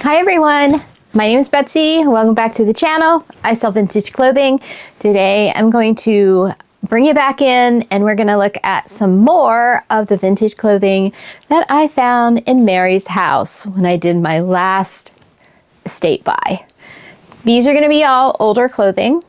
Hi everyone, my name is Betsy. Welcome back to the channel. I sell vintage clothing. Today I'm going to bring you back in and we're going to look at some more of the vintage clothing that I found in Mary's house when I did my last estate buy. These are going to be all older clothing.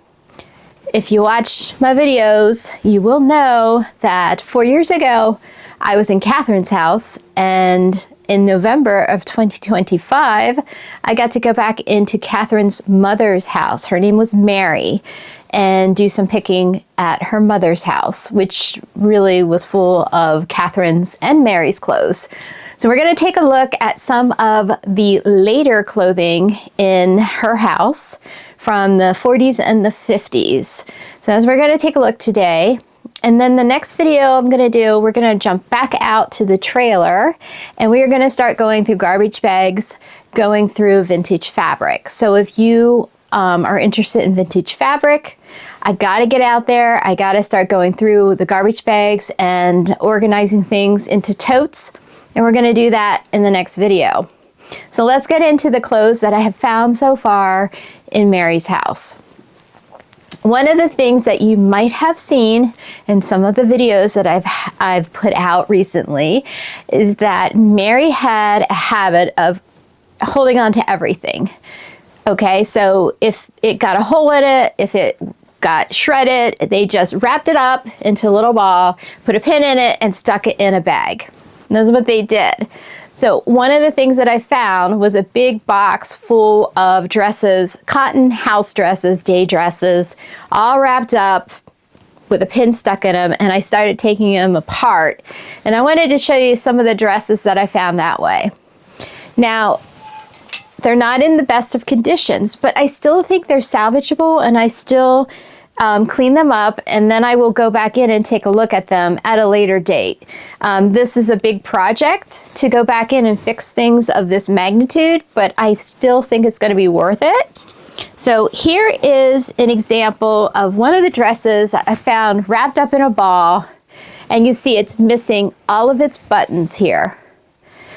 If you watch my videos, you will know that 4 years ago I was in Catherine's house, and in November of 2025, I got to go back into Catherine's mother's house. Her name was Mary, and do some picking at her mother's house, which really was full of Catherine's and Mary's clothes. So we're going to take a look at some of the later clothing in her house from the 40s and the 50s. So as we're going to take a look today, and then the next video I'm going to do, we're going to jump back out to the trailer and we are going to start going through garbage bags, going through vintage fabric. So if you are interested in vintage fabric, I got to get out there. I got to start going through the garbage bags and organizing things into totes. And we're going to do that in the next video. So let's get into the clothes that I have found so far in Mary's house. One of the things that you might have seen in some of the videos that I've put out recently is that Mary had a habit of holding on to everything. Okay, so if it got a hole in it, if it got shredded, they just wrapped it up into a little ball, put a pin in it, and stuck it in a bag. And that's what they did. So one of the things that I found was a big box full of dresses, cotton house dresses, day dresses, all wrapped up with a pin stuck in them, and I started taking them apart. And I wanted to show you some of the dresses that I found that way. Now, they're not in the best of conditions, but I still think they're salvageable, and I still clean them up, and then I will go back in and take a look at them at a later date. This is a big project to go back in and fix things of this magnitude, but I still think it's going to be worth it. So here is an example of one of the dresses I found wrapped up in a ball, and you see it's missing all of its buttons here.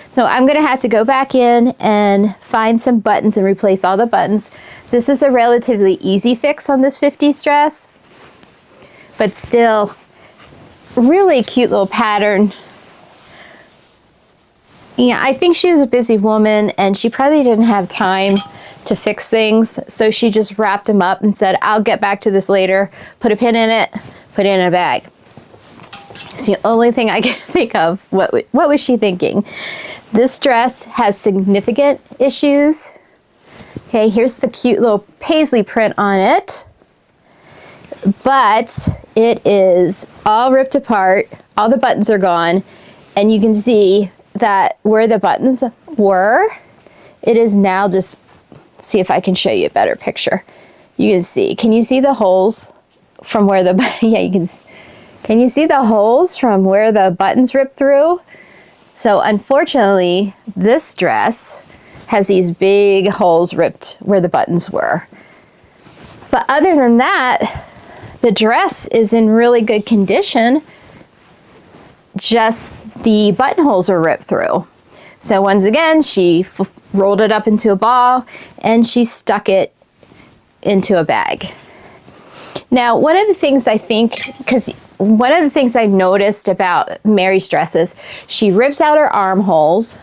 So I'm going to have to go back in and find some buttons and replace all the buttons. This is a relatively easy fix on this 50s dress, but still really cute little pattern. Yeah, I think she was a busy woman and she probably didn't have time to fix things. So she just wrapped them up and said, I'll get back to this later, put a pin in it, put it in a bag. It's the only thing I can think of. What was she thinking? This dress has significant issues. Okay, here's the cute little paisley print on it. But it is all ripped apart. All the buttons are gone. And you can see that where the buttons were, it is now just, see if I can show you a better picture. You can see, can you see the holes from where the, yeah, can you see the holes from where the buttons ripped through? So unfortunately, this dress has these big holes ripped where the buttons were. But other than that, the dress is in really good condition. Just the buttonholes are ripped through. So once again, she rolled it up into a ball and she stuck it into a bag. Now, one of the things I think, because one of the things I noticed about Mary's dresses, she rips out her armholes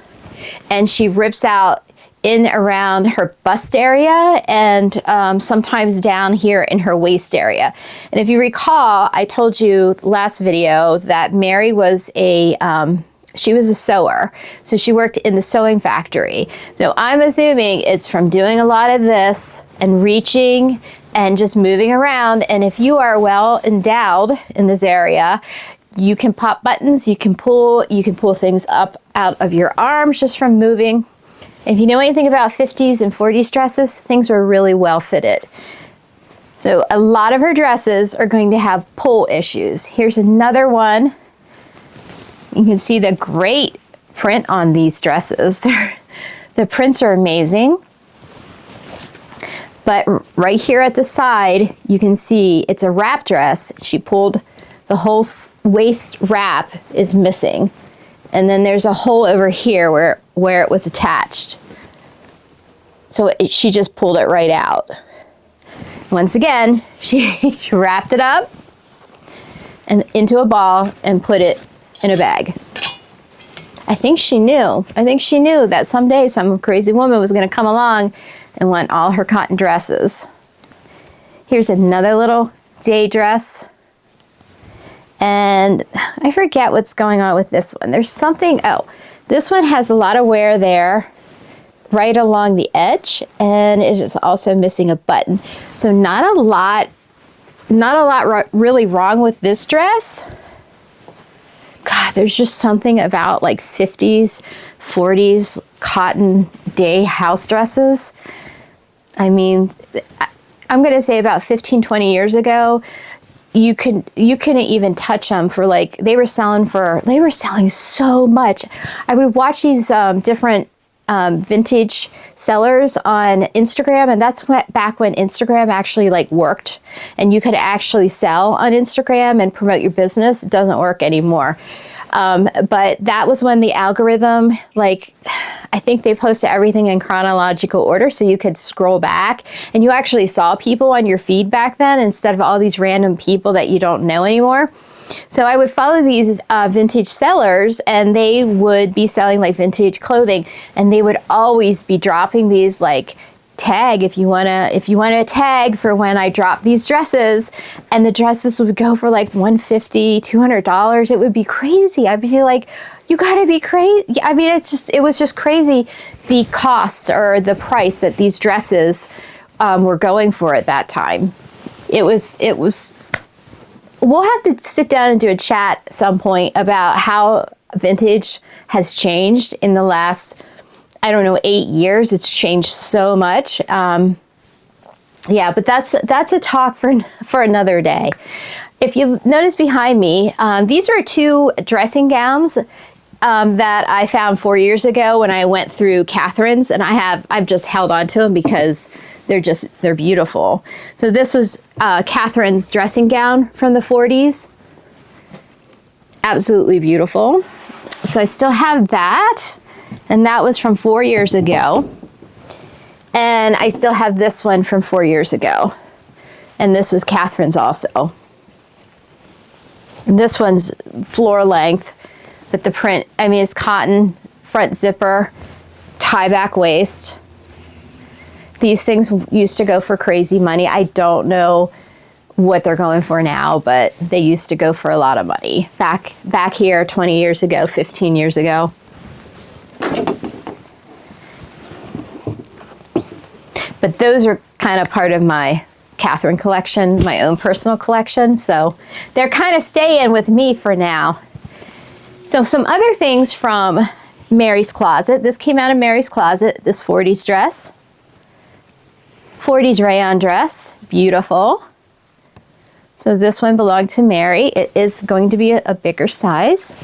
and she rips out in around her bust area and sometimes down here in her waist area. And if you recall, I told you last video that Mary was she was a sewer. So she worked in the sewing factory. So I'm assuming it's from doing a lot of this and reaching and just moving around. And if you are well endowed in this area, you can pop buttons, you can pull things up out of your arms just from moving. If you know anything about 50s and 40s dresses, things were really well fitted. So a lot of her dresses are going to have pull issues. Here's another one. You can see the great print on these dresses. The prints are amazing. But right here at the side, you can see it's a wrap dress. She pulled the whole waist wrap is missing. And then there's a hole over here where it was attached. So she just pulled it right out. Once again, she wrapped it up and into a ball and put it in a bag. I think she knew. I think she knew that someday some crazy woman was going to come along and want all her cotton dresses. Here's another little day dress. And I forget what's going on with this one. There's something, oh, this one has a lot of wear there right along the edge, and it is also missing a button. So not a lot really wrong with this dress. God, there's just something about like 50s, 40s cotton day house dresses. I mean, I'm going to say about 15, 20 years ago, you couldn't even touch them for like, they were selling so much. I would watch these different vintage sellers on Instagram, and that's back when Instagram actually like worked and you could actually sell on Instagram and promote your business. It doesn't work anymore. But that was when the algorithm, like, I think they posted everything in chronological order so you could scroll back and you actually saw people on your feed back then instead of all these random people that you don't know anymore. So I would follow these vintage sellers, and they would be selling like vintage clothing, and they would always be dropping these like tag if you want to tag for when I drop these dresses, and the dresses would go for like $150, $200. It would be crazy. I'd be like, you gotta be crazy. I mean, it was just crazy, the cost or the price that these dresses were going for at that time. It was we'll have to sit down and do a chat at some point about how vintage has changed in the last, I don't know, 8 years. It's changed so much. Yeah, but that's a talk for another day. If you notice behind me, these are two dressing gowns that I found 4 years ago when I went through Catherine's, and I've just held on to them because they're beautiful. So this was Catherine's dressing gown from the 40s. Absolutely beautiful. So I still have that, and that was from 4 years ago. And I still have this one from 4 years ago. And this was Catherine's also. And this one's floor length, but the print, I mean, it's cotton, front zipper, tie back waist. These things used to go for crazy money. I don't know what they're going for now, but they used to go for a lot of money. Back here 20 years ago, 15 years ago. But those are kind of part of my Catherine collection, my own personal collection. So they're kind of staying with me for now. So some other things from Mary's Closet. This came out of Mary's Closet, this 40s dress. 40s rayon dress, beautiful. So this one belonged to Mary. It is going to be a bigger size.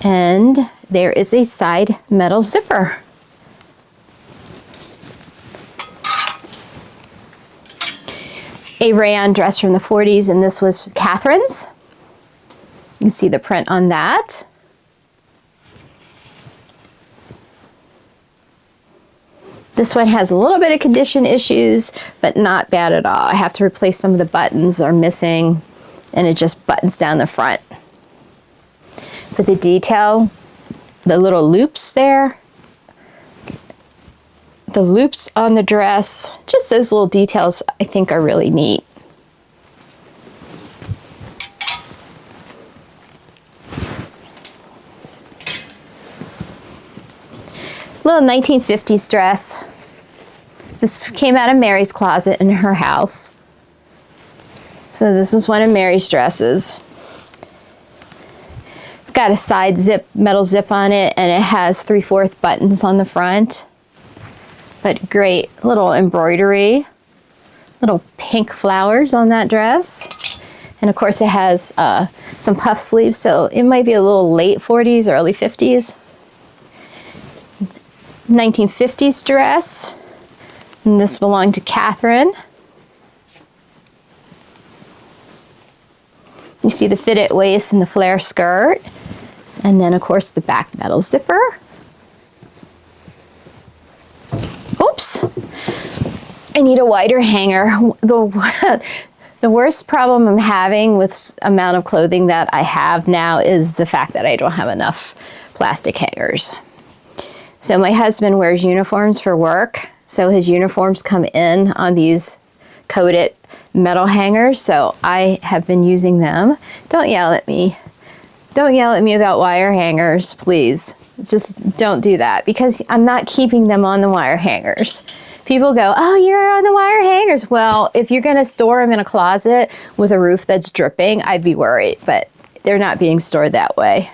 And there is a side metal zipper. A rayon dress from the 40s, and this was Catherine's. You can see the print on that. This one has a little bit of condition issues, but not bad at all. I have to replace some of the buttons are missing, and it just buttons down the front. But the detail, the little loops there, the loops on the dress, just those little details I think are really neat. Little 1950s dress. This came out of Mary's Closet in her house. So this was one of Mary's dresses. It's got a side zip, metal zip on it, and it has 3/4 buttons on the front. But great little embroidery, little pink flowers on that dress. And of course it has some puff sleeves, so it might be a little late 40s, early 50s. 1950s dress, and this belonged to Catherine. You see the fitted waist and the flare skirt, and then of course the back metal zipper. Oops, dress. I need a wider hanger. The worst problem I'm having with amount of clothing that I have now is the fact that I don't have enough plastic hangers. So my husband wears uniforms for work, so his uniforms come in on these coated metal hangers, so I have been using them. Don't yell at me. Don't yell at me about wire hangers, please. Just don't do that, because I'm not keeping them on the wire hangers. People go, oh, you're on the wire hangers. Well, if you're gonna store them in a closet with a roof that's dripping, I'd be worried, but they're not being stored that way.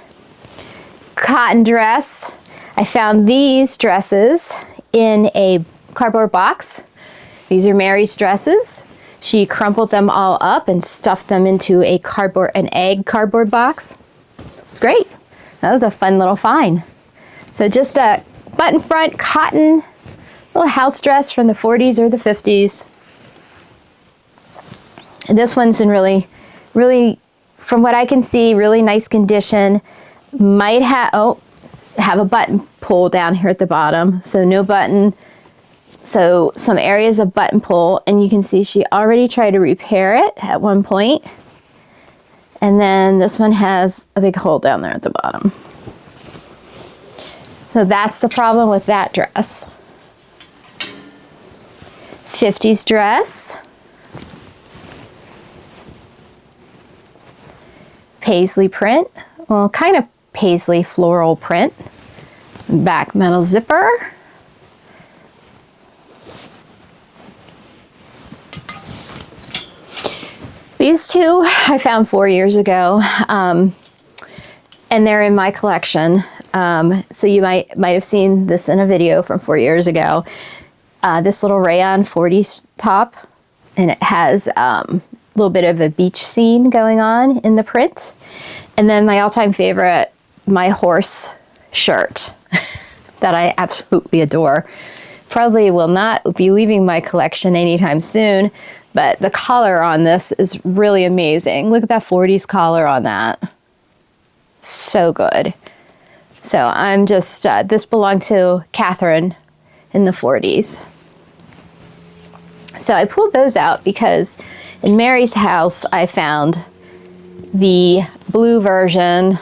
Cotton dress. I found these dresses in a cardboard box. These are Mary's dresses. She crumpled them all up and stuffed them into an egg cardboard box. It's great. That was a fun little find. So just a button front cotton little house dress from the 40s or the 50s. And this one's in really, from what I can see, really nice condition. Might have a button pull down here at the bottom. So no button. So some areas of button pull, and you can see she already tried to repair it at one point. And then this one has a big hole down there at the bottom. So that's the problem with that dress. 50s dress. Paisley print. Well, kind of paisley floral print. Back metal zipper. These two I found 4 years ago, and they're in my collection. So you might have seen this in a video from 4 years ago. This little rayon 40s top, and it has a little bit of a beach scene going on in the print. And then my all-time favorite, my horse shirt that I absolutely adore. Probably will not be leaving my collection anytime soon, but the collar on this is really amazing. Look at that 40s collar on that. So good. So I'm just, this belonged to Catherine in the 40s. So I pulled those out because in Mary's house, I found the blue version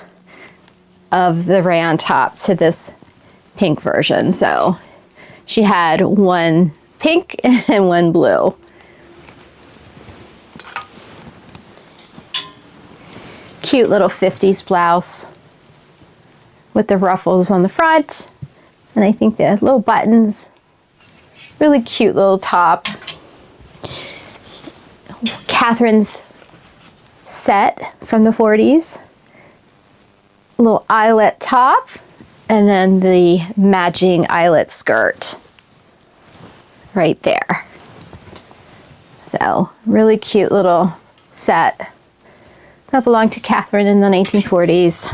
of the rayon top to this pink version. So she had one pink and one blue. Cute little 50s blouse with the ruffles on the front. And I think the little buttons, really cute little top. Catherine's set from the 40s. Little eyelet top, and then the matching eyelet skirt right there. So really cute little set that belonged to Catherine in the 1940s.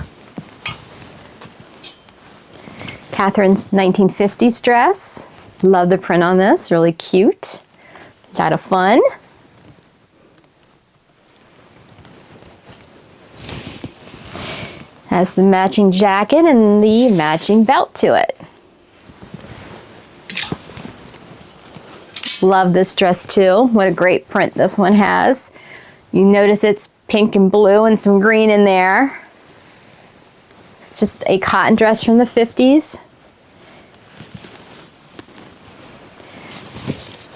Catherine's 1950s dress. Love the print on this, really cute. A lot of fun. Has the matching jacket and the matching belt to it. Love this dress too. What a great print this one has. You notice it's pink and blue and some green in there. Just a cotton dress from the 50s.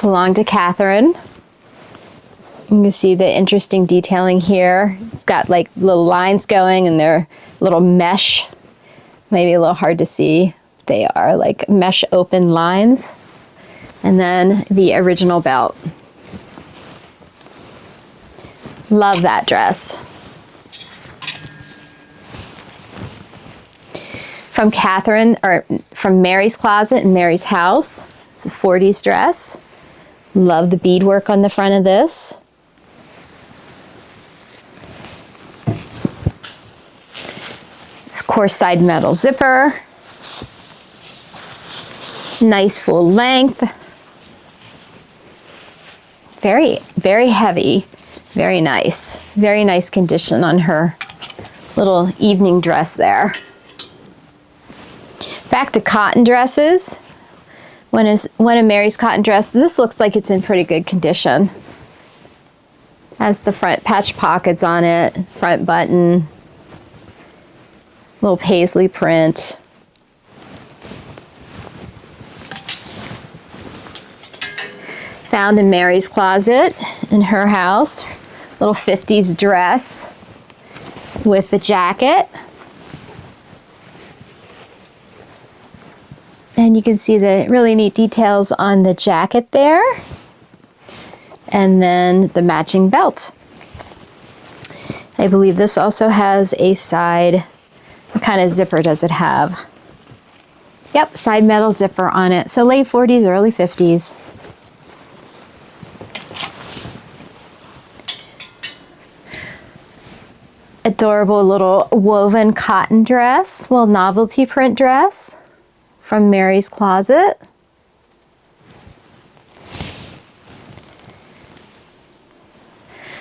Belonged to Catherine. You can see the interesting detailing here. It's got like little lines going and they're little mesh. Maybe a little hard to see. They are like mesh open lines. And then the original belt. Love that dress. From Catherine, or from Mary's closet in Mary's house. It's a 40s dress. Love the beadwork on the front of this. This coarse side metal zipper. Nice full length. Very, very heavy. Very nice. Very nice condition on her little evening dress there. Back to cotton dresses. One of Mary's cotton dress. This looks like it's in pretty good condition. Has the front patch pockets on it, front button, little paisley print. Found in Mary's closet in her house. Little 50s dress with the jacket. And you can see the really neat details on the jacket there. And then the matching belt. I believe this also has a side, what kind of zipper does it have? Yep, side metal zipper on it. So late 40s, early 50s. Adorable little woven cotton dress, little novelty print dress from Mary's closet.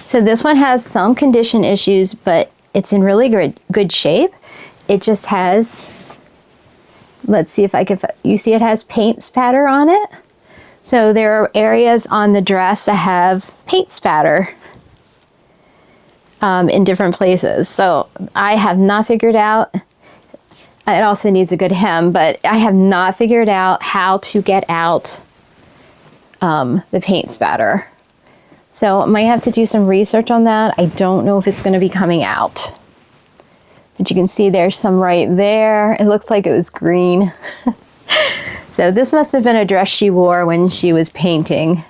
So this one has some condition issues, but it's in really good shape. It just has, let's see if I can, you see it has paint spatter on it. So there are areas on the dress that have paint spatter in different places. So I have not figured out, it also needs a good hem, but I have not figured out how to get out the paint spatter. So I might have to do some research on that. I don't know if it's going to be coming out. But you can see there's some right there. It looks like it was green. So this must have been a dress she wore when she was painting.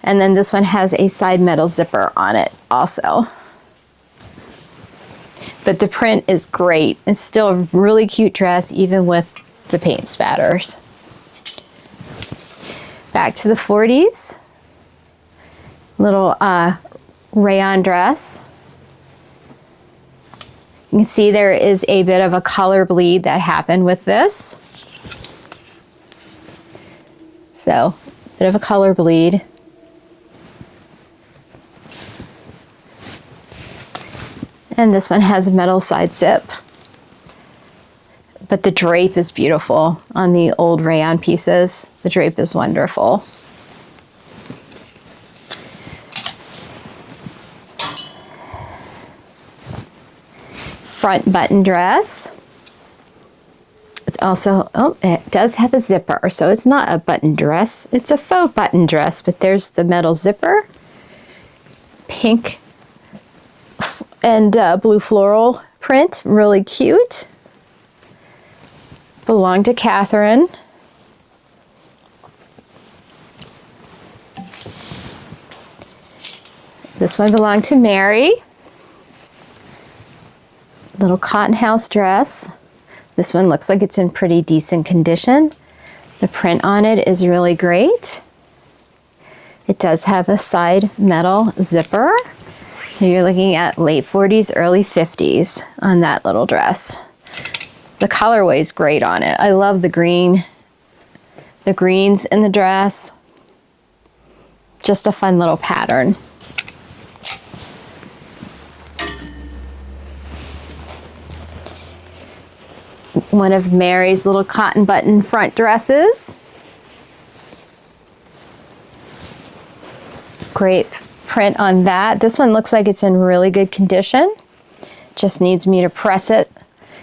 And then this one has a side metal zipper on it also. But the print is great. It's still a really cute dress even with the paint spatters. Back to the 40s. Little rayon dress. You can see there is a bit of a color bleed that happened with this. So, a bit of a color bleed. And this one has a metal side zip. But the drape is beautiful on the old rayon pieces. The drape is wonderful. Front button dress. It's also, oh, it does have a zipper, so it's not a button dress. It's a faux button dress, but there's the metal zipper. Pink and blue floral print, really cute. Belonged to Catherine. This one belonged to Mary. Little cotton house dress. This one looks like it's in pretty decent condition. The print on it is really great. It does have a side metal zipper. So you're looking at late 40s, early 50s on that little dress. The colorway is great on it. I love the green, the greens in the dress. Just a fun little pattern. One of Mary's little cotton button front dresses. Great print on that. This one looks like it's in really good condition. Just needs me to press it.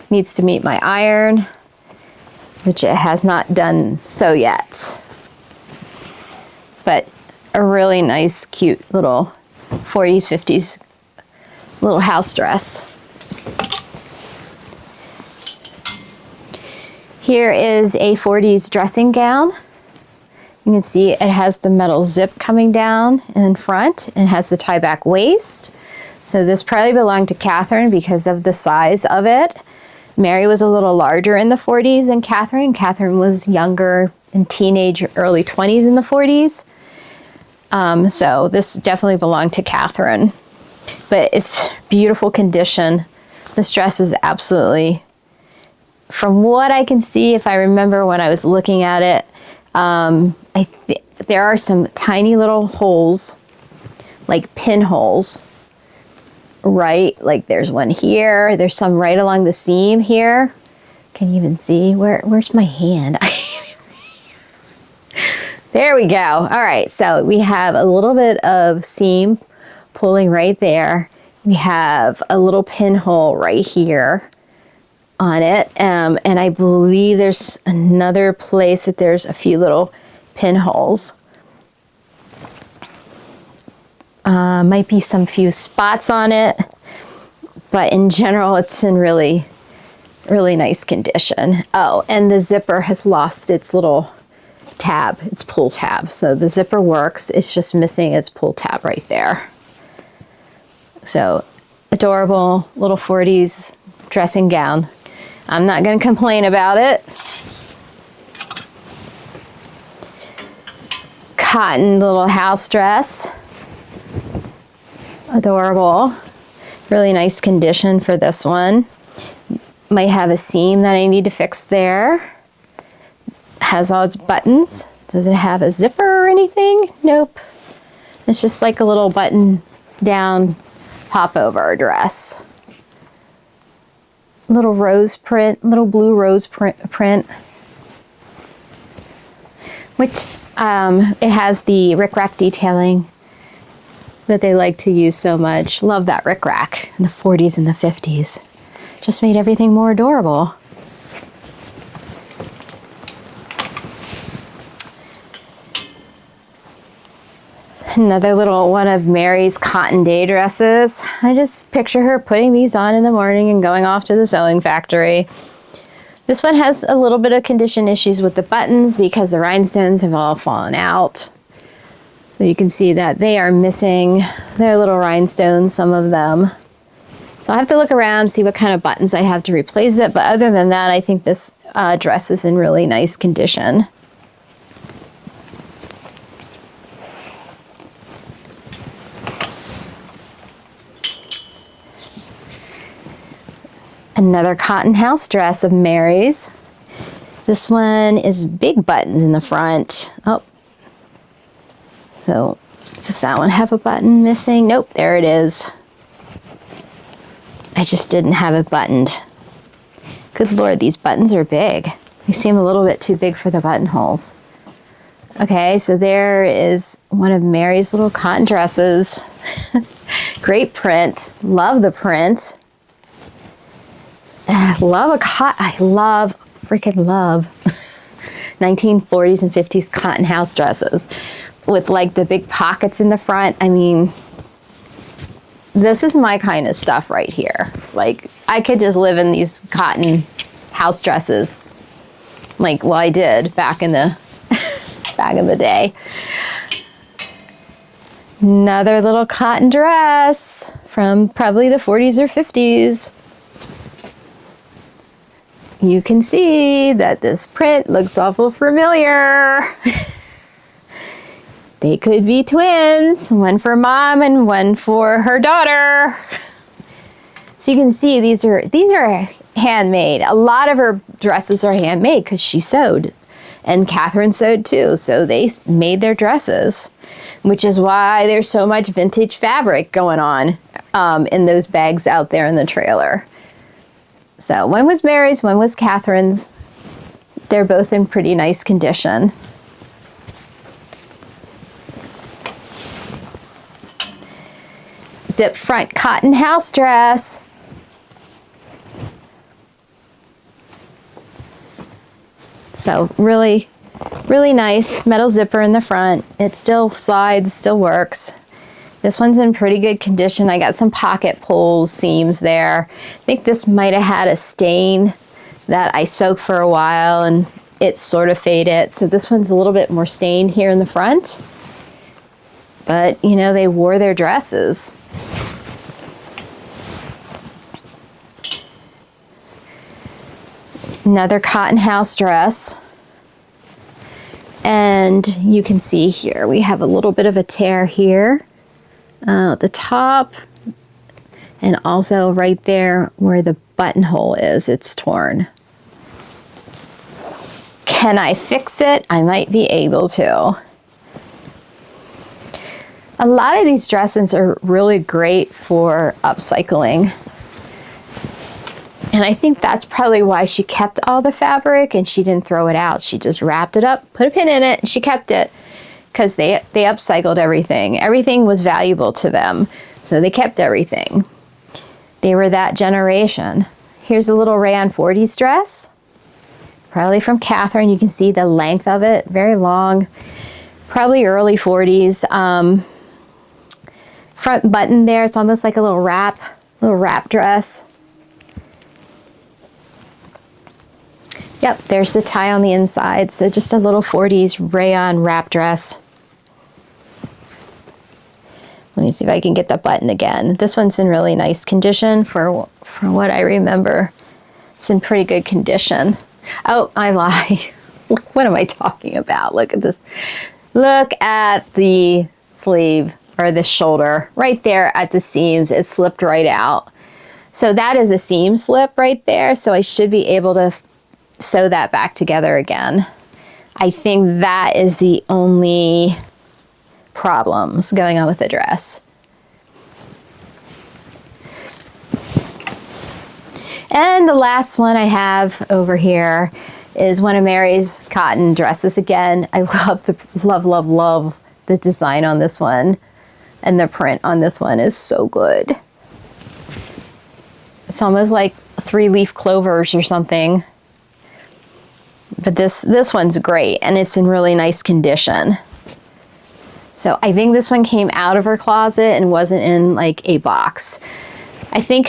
Needs to meet my iron, which it has not done so yet. But a really nice, cute little 40s, 50s little house dress. Here is a 40s dressing gown. You can see it has the metal zip coming down in front and has the tie back waist. So this probably belonged to Catherine because of the size of it. Mary was a little larger in the 40s than Catherine. Catherine was younger in teenage, early 20s in the 40s. So this definitely belonged to Catherine. But it's beautiful condition. This dress is absolutely, from what I can see, if I remember when I was looking at it, there are some tiny little holes, like pinholes, right? Like there's one here. There's some right along the seam here. Can you even see? Where's my hand? There we go. All right, so we have a little bit of seam pulling right there. We have a little pinhole right here on it. And I believe there's another place that there's a few little pinholes. Might be some few spots on it, but in general, it's in really, really nice condition. Oh, and the zipper has lost its little tab, its pull tab. So the zipper works, it's just missing its pull tab right there. So adorable little 40s dressing gown. I'm not going to complain about it. Cotton little house dress. Adorable. Really nice condition for this one. Might have a seam that I need to fix there. Has all its buttons. Does it have a zipper or anything? Nope. It's just like a little button down popover dress. Little rose print, little blue rose print. Which it has the rickrack detailing that they like to use so much. Love that rickrack in the 40s and the 50s. Just made everything more adorable. Another little one of Mary's cotton day dresses. I just picture her putting these on in the morning and going off to the sewing factory. This one has a little bit of condition issues with the buttons because the rhinestones have all fallen out. So you can see that they are missing their little rhinestones, some of them. So I have to look around, see what kind of buttons I have to replace it. But other than that, I think this dress is in really nice condition. Another cotton house dress of Mary's. This one is big buttons in the front. Oh, so does that one have a button missing? Nope, there it is. I just didn't have it buttoned. Good Lord, these buttons are big. They seem a little bit too big for the buttonholes. Okay, so there is one of Mary's little cotton dresses. Great print. Love the print. I freaking love 1940s and 50s cotton house dresses with like the big pockets in the front. I mean, this is my kind of stuff right here. Like, I could just live in these cotton house dresses like, well, I did back in the back in the day. Another little cotton dress from probably the 40s or 50s. You can see that this print looks awful familiar. They could be twins, one for mom and one for her daughter. So you can see these are handmade. A lot of her dresses are handmade because she sewed, and Catherine sewed too. So they made their dresses, which is why there's so much vintage fabric going on in those bags out there in the trailer. So one was Mary's, one was Catherine's. They're both in pretty nice condition. Zip front cotton house dress. So really, really nice metal zipper in the front. It still slides, still works. This one's in pretty good condition. I got some pocket pulls, seams there. I think this might have had a stain that I soaked for a while and it sort of faded. So this one's a little bit more stained here in the front. But, you know, they wore their dresses. Another cotton house dress. And you can see here, we have a little bit of a tear here. At the top, and also right there where the buttonhole is, it's torn. Can I fix it? I might be able to. A lot of these dresses are really great for upcycling. And I think that's probably why she kept all the fabric and she didn't throw it out. She just wrapped it up, put a pin in it, and she kept it. because they upcycled everything. Everything was valuable to them, so they kept everything. They were that generation. Here's a little rayon 40s dress, probably from Catherine. You can see the length of it, very long, probably early 40s. Front button there, it's almost like a little wrap dress. Yep, there's the tie on the inside. So just a little 40s rayon wrap dress. Let me see if I can get the button again. This one's in really nice condition for what I remember. It's in pretty good condition. Oh, I lie. What am I talking about? Look at this. Look at the sleeve or the shoulder right there at the seams. It slipped right out. So that is a seam slip right there. So I should be able to sew that back together again. I think that is the only problems going on with the dress. And the last one I have over here is one of Mary's cotton dresses again. I love the design on this one, and the print on this one is so good. It's almost like 3-leaf clovers or something. But this one's great, and it's in really nice condition. So I think this one came out of her closet and wasn't in like a box. I think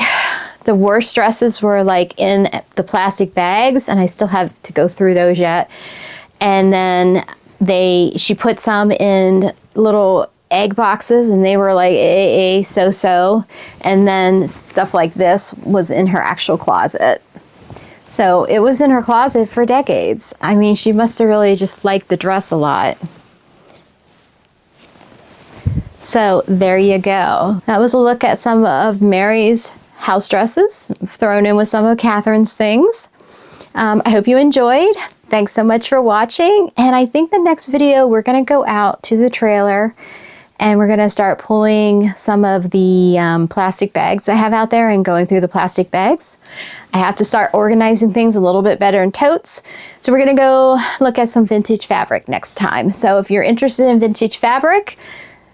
the worst dresses were like in the plastic bags, and I still have to go through those yet. And then she put some in little egg boxes, and they were like so. And then stuff like this was in her actual closet. So it was in her closet for decades. I mean, she must have really just liked the dress a lot. So there you go. That was a look at some of Mary's house dresses, thrown in with some of Catherine's things. I hope you enjoyed. Thanks so much for watching. And I think the next video, we're gonna go out to the trailer and we're gonna start pulling some of the plastic bags I have out there and going through the plastic bags. I have to start organizing things a little bit better in totes. So we're gonna go look at some vintage fabric next time. So if you're interested in vintage fabric,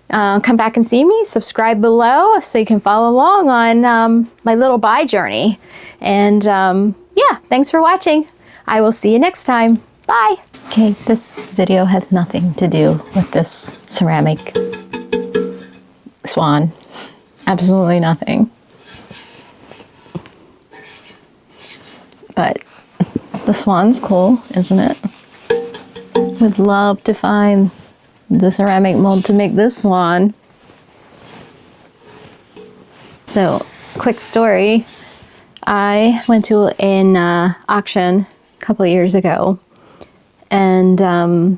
come back and see me, subscribe below so you can follow along on my little buy journey. And yeah, thanks for watching. I will see you next time. Bye. Okay, this video has nothing to do with this ceramic swan. Absolutely nothing. But the swan's cool, isn't it? Would love to find the ceramic mold to make this swan. So, quick story. I went to an auction a couple years ago, and I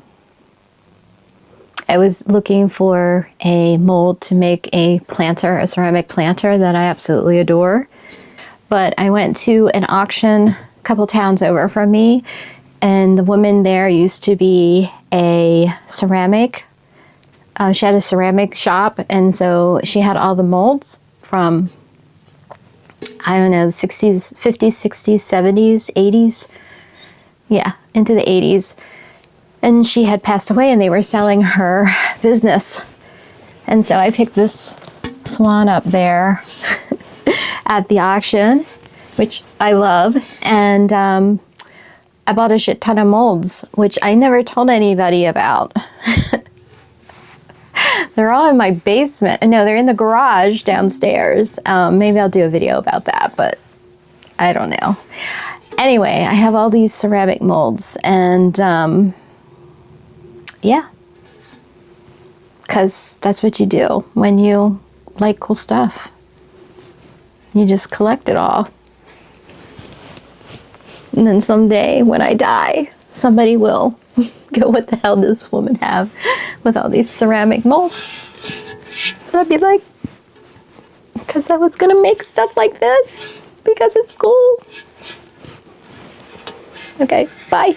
was looking for a mold to make a planter, a ceramic planter that I absolutely adore. But I went to an auction a couple towns over from me, and the woman there used to be a ceramic. She had a ceramic shop, and so she had all the molds from, I don't know, 60s, 50s, 60s, 70s, 80s. Yeah, into the 80s. And she had passed away, and they were selling her business. And so I picked this swan up there at the auction, which I love. And I bought a shit ton of molds, which I never told anybody about. They're all in my basement. No, they're in the garage downstairs. Maybe I'll do a video about that, but I don't know. Anyway, I have all these ceramic molds, and yeah, because that's what you do when you like cool stuff. You just collect it all. And then someday when I die, somebody will go, what the hell does this woman have with all these ceramic molds? And I'd be like, because I was going to make stuff like this because it's cool. Okay, bye.